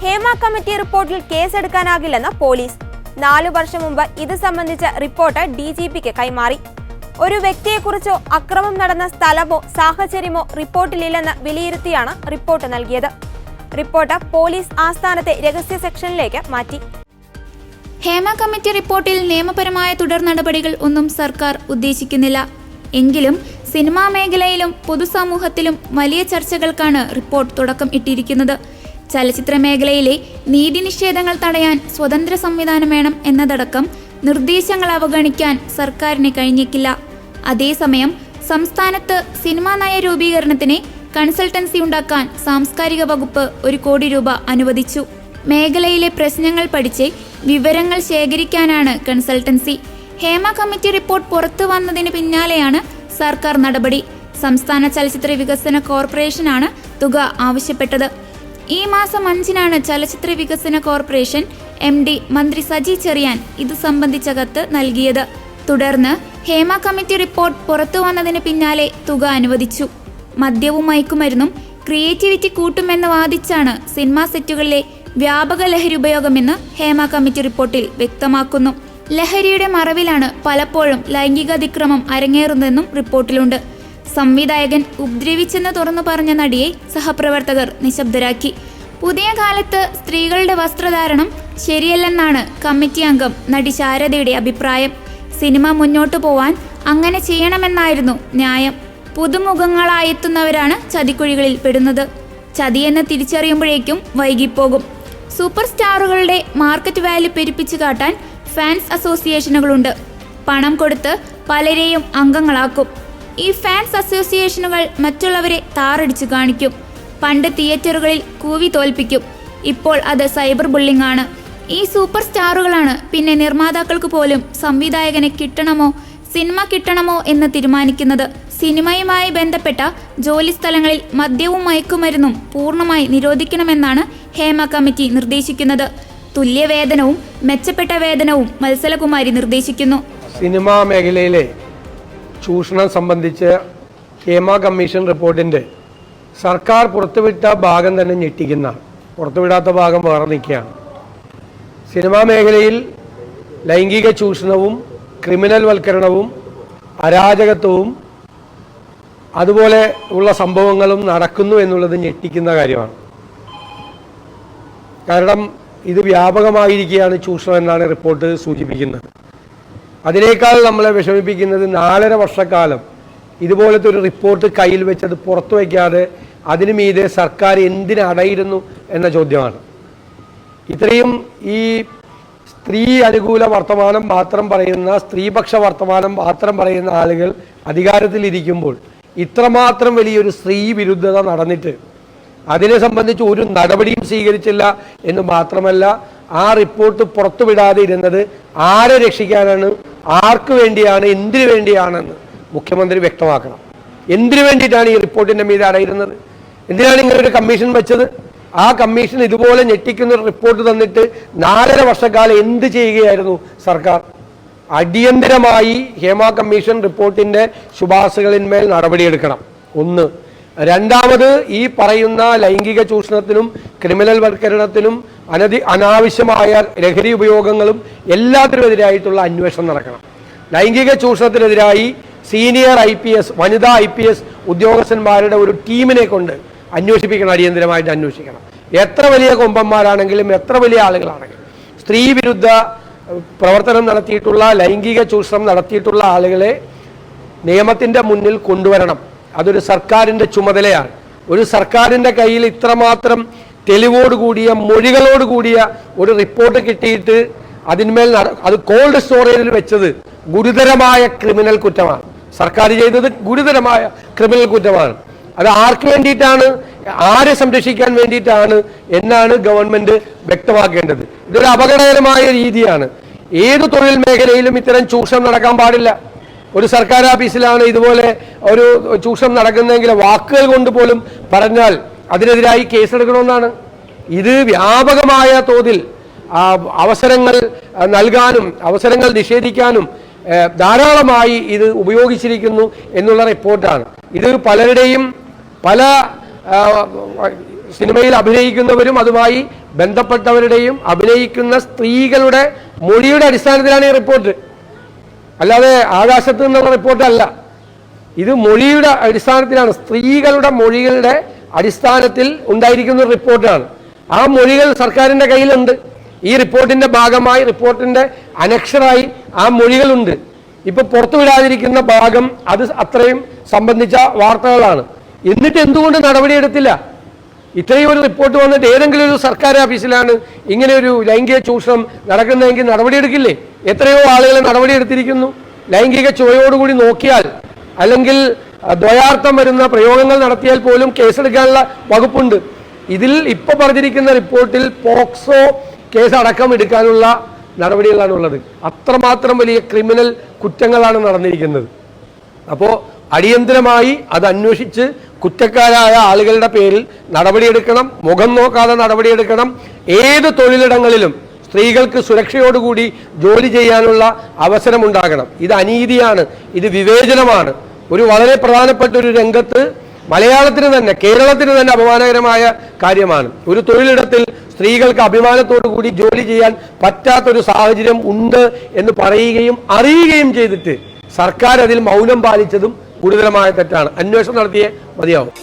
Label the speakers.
Speaker 1: Hema committee റിപ്പോർട്ടിൽ കേസെടുക്കാനാകില്ലെന്ന് police. 4 വർഷം മുമ്പ് ഇത് സംബന്ധിച്ച റിപ്പോർട്ട് DGPക്ക് കൈമാറി. ഒരു വ്യക്തിയെക്കുറിച്ചോ അക്രമം നടന്ന സ്ഥലമോ സാഹചര്യമോ റിപ്പോർട്ടിലില്ലെന്ന് വിലയിരുത്തിയാണ് റിപ്പോർട്ട് നൽകിയത്. റിപ്പോർട്ട് പോലീസ് ആസ്ഥാനത്തെ രഹസ്യ സെക്ഷനിലേക്ക് മാറ്റി.
Speaker 2: ഹേമ കമ്മിറ്റി റിപ്പോർട്ടിൽ നിയമപരമായ തുടർ നടപടികൾ ഒന്നും സർക്കാർ ഉദ്ദേശിക്കുന്നില്ല. എങ്കിലും സിനിമാ മേഖലയിലും പൊതുസമൂഹത്തിലും വലിയ ചർച്ചകൾക്കാണ് റിപ്പോർട്ട് തുടക്കം ഇട്ടിരിക്കുന്നത്. ചലച്ചിത്ര മേഖലയിലെ നീതി നിഷേധങ്ങൾ തടയാൻ സ്വതന്ത്ര സംവിധാനം വേണം എന്നതടക്കം നിർദ്ദേശങ്ങൾ അവഗണിക്കാൻ സർക്കാരിന് കഴിഞ്ഞേക്കില്ല. അതേസമയം സംസ്ഥാനത്ത് സിനിമാ നയ രൂപീകരണത്തിന് കൺസൾട്ടൻസി ഉണ്ടാക്കാൻ സാംസ്കാരിക വകുപ്പ് 1 കോടി രൂപ അനുവദിച്ചു. മേഖലയിലെ പ്രശ്നങ്ങൾ പഠിച്ച് വിവരങ്ങൾ ശേഖരിക്കാനാണ് കൺസൾട്ടൻസി. ഹേമ കമ്മിറ്റി റിപ്പോർട്ട് പുറത്തു വന്നതിന് പിന്നാലെയാണ് സർക്കാർ നടപടി. സംസ്ഥാന ചലച്ചിത്ര വികസന കോർപ്പറേഷനാണ് തുക ആവശ്യപ്പെട്ടത്. ഈ മാസം 5-നാണ് ചലച്ചിത്ര വികസന കോർപ്പറേഷൻ MD മന്ത്രി സജി ചെറിയാൻ ഇത് സംബന്ധിച്ച കത്ത് നൽകിയത്. തുടർന്ന് ഹേമ കമ്മിറ്റി റിപ്പോർട്ട് പുറത്തു വന്നതിന് പിന്നാലെ തുക അനുവദിച്ചു. മദ്യവും മയക്കുമരുന്നും ക്രിയേറ്റിവിറ്റി കൂട്ടുമെന്ന് വാദിച്ചാണ് സിനിമാ സെറ്റുകളിലെ വ്യാപക ലഹരി ഉപയോഗമെന്ന് ഹേമ കമ്മിറ്റി റിപ്പോർട്ടിൽ വ്യക്തമാക്കുന്നു. ലഹരിയുടെ മറവിലാണ് പലപ്പോഴും ലൈംഗികാതിക്രമം അരങ്ങേറുന്നതെന്നും റിപ്പോർട്ടിലുണ്ട്. സംവിധായകൻ ഉപദ്രവിച്ചെന്ന് തുറന്നു പറഞ്ഞ നടിയെ സഹപ്രവർത്തകർ നിശബ്ദരാക്കി. പുതിയ കാലത്ത് സ്ത്രീകളുടെ വസ്ത്രധാരണം ശരിയല്ലെന്നാണ് കമ്മിറ്റി അംഗം നടി ശാരദയുടെ അഭിപ്രായം. സിനിമ മുന്നോട്ടു പോവാൻ അങ്ങനെ ചെയ്യണമെന്നായിരുന്നു ന്യായം. പുതുമുഖങ്ങളായെത്തുന്നവരാണ് ചതിക്കുഴികളിൽ പെടുന്നത്. ചതിയെന്ന് തിരിച്ചറിയുമ്പോഴേക്കും വൈകിപ്പോകും. സൂപ്പർ സ്റ്റാറുകളുടെ മാർക്കറ്റ് വാല്യൂ പെരുപ്പിച്ചു കാട്ടാൻ ഫാൻസ് അസോസിയേഷനുകളുണ്ട്. പണം കൊടുത്ത് പലരെയും അംഗങ്ങളാക്കും. ഈ ഫാൻസ് അസോസിയേഷനുകൾ മറ്റുള്ളവരെ താറടിച്ചു കാണിക്കും. പണ്ട് തിയേറ്ററുകളിൽ കൂവി തോൽപ്പിക്കും. ഇപ്പോൾ അത് സൈബർ ബുള്ളിംഗ് ആണ്. ഈ സൂപ്പർ സ്റ്റാറുകളാണ് പിന്നെ നിർമ്മാതാക്കൾക്ക് പോലും സംവിധായകനെ കിട്ടണമോ സിനിമ കിട്ടണമോ എന്ന് തീരുമാനിക്കുന്നത്. സിനിമയുമായി ബന്ധപ്പെട്ട ജോലി സ്ഥലങ്ങളിൽ മദ്യവും മയക്കുമരുന്നും പൂർണ്ണമായി നിരോധിക്കണമെന്നാണ് ഹേമ കമ്മിറ്റി നിർദ്ദേശിക്കുന്നത്. തുല്യവേതനവും മെച്ചപ്പെട്ട വേതനവും മത്സലകുമാരി നിർദ്ദേശിക്കുന്നു.
Speaker 3: സിനിമാ മേഖലയിലെ ചൂഷണം സംബന്ധിച്ച് ഹേമ കമ്മീഷൻ റിപ്പോർട്ടിൻ്റെ സർക്കാർ പുറത്തുവിട്ട ഭാഗം തന്നെ ഞെട്ടിക്കുന്ന, പുറത്തുവിടാത്ത ഭാഗം വേറെ നിൽക്കുകയാണ്. സിനിമാ മേഖലയിൽ ലൈംഗിക ചൂഷണവും ക്രിമിനൽ വൽക്കരണവും അരാജകത്വവും അതുപോലെ ഉള്ള സംഭവങ്ങളും നടക്കുന്നു എന്നുള്ളത് ഞെട്ടിക്കുന്ന കാര്യമാണ്. കാരണം ഇത് വ്യാപകമായിരിക്കുകയാണ് ചൂഷണം എന്നാണ് റിപ്പോർട്ട് സൂചിപ്പിക്കുന്നത്. അതിനേക്കാൾ നമ്മളെ വിഷമിപ്പിക്കുന്നത് 4.5 വർഷക്കാലം ഇതുപോലത്തെ ഒരു റിപ്പോർട്ട് കയ്യിൽ വെച്ചത് പുറത്തു വയ്ക്കാതെ അതിനു മീതെ സർക്കാർ എന്തിനടയിരുന്നു എന്ന ചോദ്യമാണ്. ഇത്രയും ഈ സ്ത്രീ അനുകൂല വർത്തമാനം മാത്രം പറയുന്ന, സ്ത്രീപക്ഷ വർത്തമാനം മാത്രം പറയുന്ന ആളുകൾ അധികാരത്തിലിരിക്കുമ്പോൾ ഇത്രമാത്രം വലിയൊരു സ്ത്രീ വിരുദ്ധത നടന്നിട്ട് അതിനെ സംബന്ധിച്ച് ഒരു നടപടിയും സ്വീകരിച്ചില്ല എന്ന് മാത്രമല്ല, ആ റിപ്പോർട്ട് പുറത്തുവിടാതെ ഇരുന്നത് ആരെ രക്ഷിക്കാനാണ്, ആർക്ക് വേണ്ടിയാണ്, എന്തിനു വേണ്ടിയാണെന്ന് മുഖ്യമന്ത്രി വ്യക്തമാക്കണം. എന്തിനു വേണ്ടിയിട്ടാണ് ഈ റിപ്പോർട്ടിൻ്റെ മീതെ അടയിരുന്നത്? എന്തിനാണ് ഇങ്ങനെ ഒരു കമ്മീഷൻ വെച്ചത്? ആ കമ്മീഷൻ ഇതുപോലെ ഞെട്ടിക്കുന്ന ഒരു റിപ്പോർട്ട് തന്നിട്ട് 4.5 വർഷക്കാലം എന്ത് ചെയ്യുകയായിരുന്നു സർക്കാർ? അടിയന്തരമായി ഹേമ കമ്മീഷൻ റിപ്പോർട്ടിൻ്റെ ശുപാർശകളിന്മേൽ നടപടിയെടുക്കണം. 1. രണ്ടാമത്, ഈ പറയുന്ന ലൈംഗിക ചൂഷണത്തിനും ക്രിമിനൽ വൽക്കരണത്തിനും അനാവശ്യമായ ലഹരി ഉപയോഗങ്ങളും എല്ലാത്തിനുമെതിരായിട്ടുള്ള അന്വേഷണം നടക്കണം. ലൈംഗിക ചൂഷണത്തിനെതിരായി സീനിയർ IPS, വനിതാ IPS ഉദ്യോഗസ്ഥന്മാരുടെ ഒരു ടീമിനെ കൊണ്ട് അന്വേഷിപ്പിക്കണം, അടിയന്തരമായിട്ട് അന്വേഷിക്കണം. എത്ര വലിയ കൊമ്പന്മാരാണെങ്കിലും എത്ര വലിയ ആളുകളാണെങ്കിലും സ്ത്രീ വിരുദ്ധ പ്രവർത്തനം നടത്തിയിട്ടുള്ള, ലൈംഗിക ചൂഷണം നടത്തിയിട്ടുള്ള ആളുകളെ നിയമത്തിൻ്റെ മുന്നിൽ കൊണ്ടുവരണം. അതൊരു സർക്കാരിൻ്റെ ചുമതലയാണ്. ഒരു സർക്കാരിൻ്റെ കയ്യിൽ ഇത്രമാത്രം തെളിവോടുകൂടിയ, മൊഴികളോടുകൂടിയ ഒരു റിപ്പോർട്ട് കിട്ടിയിട്ട് അതിന്മേൽ അത് കോൾഡ് സ്റ്റോറേജിൽ വെച്ചത് ഗുരുതരമായ ക്രിമിനൽ കുറ്റമാണ്. സർക്കാർ ചെയ്തത് ഗുരുതരമായ ക്രിമിനൽ കുറ്റമാണ്. അത് ആർക്ക് വേണ്ടിയിട്ടാണ്, ആരെ സംരക്ഷിക്കാൻ വേണ്ടിയിട്ടാണ് എന്നാണ് ഗവൺമെൻറ് വ്യക്തമാക്കേണ്ടത്. ഇതൊരു അപകടകരമായ രീതിയാണ്. ഏത് തൊഴിൽ മേഖലയിലും ഇത്തരം ചൂഷണം നടക്കാൻ പാടില്ല. ഒരു സർക്കാർ ഓഫീസിലാണ് ഇതുപോലെ ഒരു ചൂഷണം നടക്കുന്നതെങ്കിൽ വാക്കുകൾ കൊണ്ട് പോലും പറഞ്ഞാൽ അതിനെതിരായി കേസെടുക്കണമെന്നാണ്. ഇത് വ്യാപകമായ തോതിൽ അവസരങ്ങൾ നൽകാനും അവസരങ്ങൾ നിഷേധിക്കാനും ധാരാളമായി ഇത് ഉപയോഗിച്ചിരിക്കുന്നു എന്നുള്ള റിപ്പോർട്ടാണ്. ഇത് പലരുടെയും പല സിനിമയിൽ അഭിനയിക്കുന്നവരും അതുമായി ബന്ധപ്പെട്ടവരുടെയും അഭിനയിക്കുന്ന സ്ത്രീകളുടെ മൊഴിയുടെ അടിസ്ഥാനത്തിലാണ് ഈ റിപ്പോർട്ട്. അല്ലാതെ ആകാശത്ത് നിന്നുള്ള റിപ്പോർട്ടല്ല. ഇത് മൊഴിയുടെ അടിസ്ഥാനത്തിലാണ്, സ്ത്രീകളുടെ മൊഴികളുടെ അടിസ്ഥാനത്തിൽ ഉണ്ടായിരിക്കുന്ന റിപ്പോർട്ടാണ്. ആ മൊഴികൾ സർക്കാരിന്റെ കയ്യിലുണ്ട്. ഈ റിപ്പോർട്ടിന്റെ ഭാഗമായി, റിപ്പോർട്ടിന്റെ അനക്ഷരായി ആ മൊഴികളുണ്ട്. ഇപ്പൊ പുറത്തുവിടാതിരിക്കുന്ന ഭാഗം അത് അത്രയും സംബന്ധിച്ച വാർത്തകളാണ്. എന്നിട്ട് എന്തുകൊണ്ട് നടപടിയെടുത്തില്ല? ഇത്രയും ഒരു റിപ്പോർട്ട് വന്നിട്ട് ഏതെങ്കിലും ഒരു സർക്കാർ ഓഫീസിലാണ് ഇങ്ങനെ ഒരു ലൈംഗിക ചൂഷണം നടക്കുന്നതെങ്കിൽ നടപടിയെടുക്കില്ലേ? എത്രയോ ആളുകൾ നടപടിയെടുത്തിരിക്കുന്നു. ലൈംഗിക ചുവയോടുകൂടി നോക്കിയാൽ അല്ലെങ്കിൽ ദ്വയാർത്ഥം വരുന്ന പ്രയോഗങ്ങൾ നടത്തിയാൽ പോലും കേസെടുക്കാനുള്ള വകുപ്പുണ്ട്. ഇതിൽ ഇപ്പൊ പറഞ്ഞിരിക്കുന്ന റിപ്പോർട്ടിൽ പോക്സോ കേസ് അടക്കം എടുക്കാനുള്ള നടപടികളാണ് ഉള്ളത്. അത്രമാത്രം വലിയ ക്രിമിനൽ കുറ്റങ്ങളാണ് നടന്നിരിക്കുന്നത്. അപ്പോൾ അടിയന്തരമായി അത് അന്വേഷിച്ച് കുറ്റക്കാരായ ആളുകളുടെ പേരിൽ നടപടിയെടുക്കണം. മുഖം നോക്കാതെ നടപടിയെടുക്കണം. ഏത് തൊഴിലിടങ്ങളിലും സ്ത്രീകൾക്ക് സുരക്ഷയോടുകൂടി ജോലി ചെയ്യാനുള്ള അവസരമുണ്ടാകണം. ഇത് അനീതിയാണ്, ഇത് വിവേചനമാണ്. ഒരു വളരെ പ്രധാനപ്പെട്ട ഒരു രംഗത്ത് മലയാളത്തിന് തന്നെ, കേരളത്തിന് തന്നെ അപമാനകരമായ കാര്യമാണ്. ഒരു തൊഴിലിടത്തിൽ സ്ത്രീകൾക്ക് അഭിമാനത്തോടു കൂടി ജോലി ചെയ്യാൻ പറ്റാത്തൊരു സാഹചര്യം ഉണ്ട് എന്ന് പറയുകയും അറിയുകയും ചെയ്തിട്ട് സർക്കാർ അതിൽ മൗനം പാലിച്ചതും ഗുരുതരമായ തെറ്റാണ്. അന്വേഷണം നടത്തിയേ മതിയാവും.